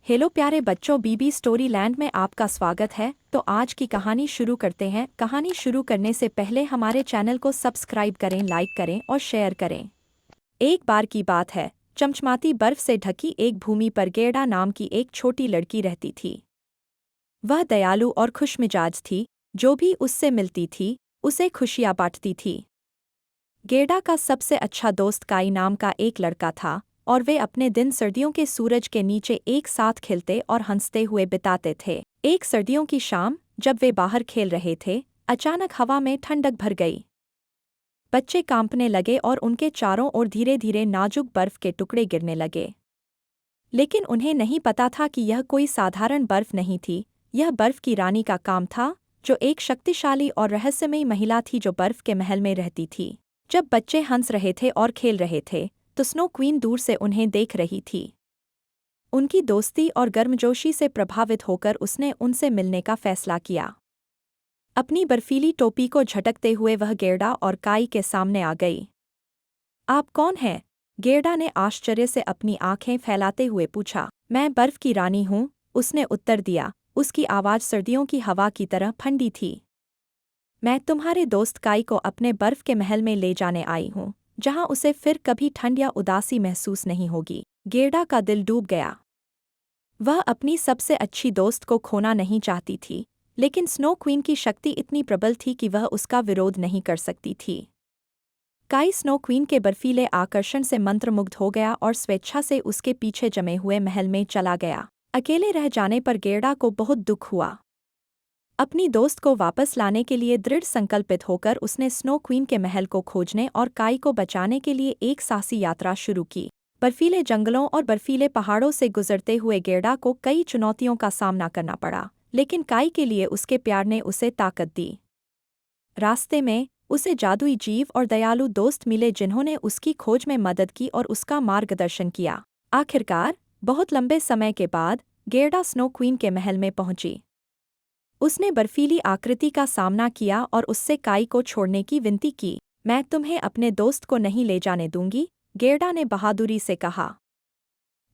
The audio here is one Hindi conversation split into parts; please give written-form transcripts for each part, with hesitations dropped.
हेलो प्यारे बच्चों, बीबी स्टोरी लैंड में आपका स्वागत है। तो आज की कहानी शुरू करते हैं। कहानी शुरू करने से पहले हमारे चैनल को सब्सक्राइब करें, लाइक करें और शेयर करें। एक बार की बात है, चमचमाती बर्फ से ढकी एक भूमि पर गेड़ा नाम की एक छोटी लड़की रहती थी। वह दयालु और खुशमिजाज थी। जो भी उससे मिलती थी उसे खुशियाँ बांटती थी। गेड़ा का सबसे अच्छा दोस्त काई नाम का एक लड़का था और वे अपने दिन सर्दियों के सूरज के नीचे एक साथ खेलते और हंसते हुए बिताते थे। एक सर्दियों की शाम जब वे बाहर खेल रहे थे, अचानक हवा में ठंडक भर गई। बच्चे कांपने लगे और उनके चारों ओर धीरे धीरे नाजुक बर्फ के टुकड़े गिरने लगे। लेकिन उन्हें नहीं पता था कि यह कोई साधारण बर्फ नहीं थी। यह बर्फ की रानी का काम था, जो एक शक्तिशाली और रहस्यमयी महिला थी जो बर्फ के महल में रहती थी। जब बच्चे हंस रहे थे और खेल रहे थे तो स्नो क्वीन दूर से उन्हें देख रही थी। उनकी दोस्ती और गर्मजोशी से प्रभावित होकर उसने उनसे मिलने का फैसला किया। अपनी बर्फीली टोपी को झटकते हुए वह गेड़ा और काई के सामने आ गई। आप कौन हैं? गेड़ा ने आश्चर्य से अपनी आंखें फैलाते हुए पूछा। मैं बर्फ की रानी हूँ, उसने उत्तर दिया। उसकी आवाज़ सर्दियों की हवा की तरह ठंडी थी। मैं तुम्हारे दोस्त काई को अपने बर्फ के महल में ले जाने आई हूँ, जहाँ उसे फिर कभी ठंड या उदासी महसूस नहीं होगी। गेड़ा का दिल डूब गया। वह अपनी सबसे अच्छी दोस्त को खोना नहीं चाहती थी, लेकिन स्नो क्वीन की शक्ति इतनी प्रबल थी कि वह उसका विरोध नहीं कर सकती थी। काई स्नो क्वीन के बर्फीले आकर्षण से मंत्रमुग्ध हो गया और स्वेच्छा से उसके पीछे जमे हुए महल में चला गया। अकेले रह जाने पर गेड़ा को बहुत दुख हुआ। अपनी दोस्त को वापस लाने के लिए दृढ़ संकल्पित होकर उसने स्नो क्वीन के महल को खोजने और काई को बचाने के लिए एक साहसी यात्रा शुरू की। बर्फीले जंगलों और बर्फीले पहाड़ों से गुजरते हुए गेड़ा को कई चुनौतियों का सामना करना पड़ा, लेकिन काई के लिए उसके प्यार ने उसे ताकत दी। रास्ते में उसे जादुई जीव और दयालु दोस्त मिले जिन्होंने उसकी खोज में मदद की और उसका मार्गदर्शन किया। आखिरकार बहुत लंबे समय के बाद गेड़ा स्नो क्वीन के महल में पहुंची। उसने बर्फीली आकृति का सामना किया और उससे काई को छोड़ने की विनती की। मैं तुम्हें अपने दोस्त को नहीं ले जाने दूंगी, गेड़ा ने बहादुरी से कहा।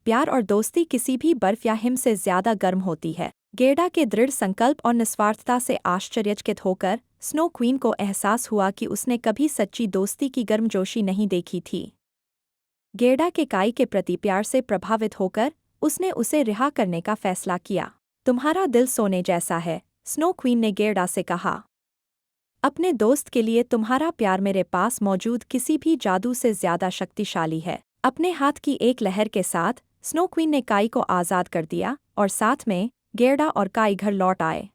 प्यार और दोस्ती किसी भी बर्फ या हिम से ज्यादा गर्म होती है। गेड़ा के दृढ़ संकल्प और निस्वार्थता से आश्चर्यचकित होकर स्नो क्वीन को एहसास हुआ कि उसने कभी सच्ची दोस्ती की गर्मजोशी नहीं देखी थी। गेड़ा के काई के प्रति प्यार से प्रभावित होकर उसने उसे रिहा करने का फैसला किया। तुम्हारा दिल सोने जैसा है, स्नो क्वीन ने गेड़ा से कहा। अपने दोस्त के लिए तुम्हारा प्यार मेरे पास मौजूद किसी भी जादू से ज्यादा शक्तिशाली है। अपने हाथ की एक लहर के साथ स्नो क्वीन ने काई को आज़ाद कर दिया और साथ में गेड़ा और काई घर लौट आए।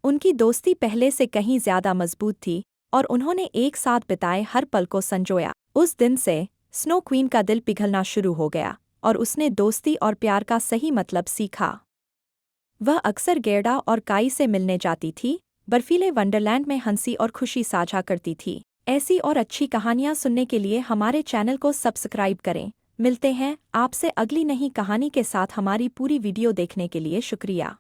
उनकी दोस्ती पहले से कहीं ज्यादा मजबूत थी और उन्होंने एक साथ बिताए हर पल को संजोया। उस दिन से स्नो क्वीन का दिल पिघलना शुरू हो गया और उसने दोस्ती और प्यार का सही मतलब सीखा। वह अक्सर गेड़ा और काई से मिलने जाती थी, बर्फीले वंडरलैंड में हंसी और खुशी साझा करती थी। ऐसी और अच्छी कहानियाँ सुनने के लिए हमारे चैनल को सब्सक्राइब करें। मिलते हैं आपसे अगली नई कहानी के साथ। हमारी पूरी वीडियो देखने के लिए शुक्रिया।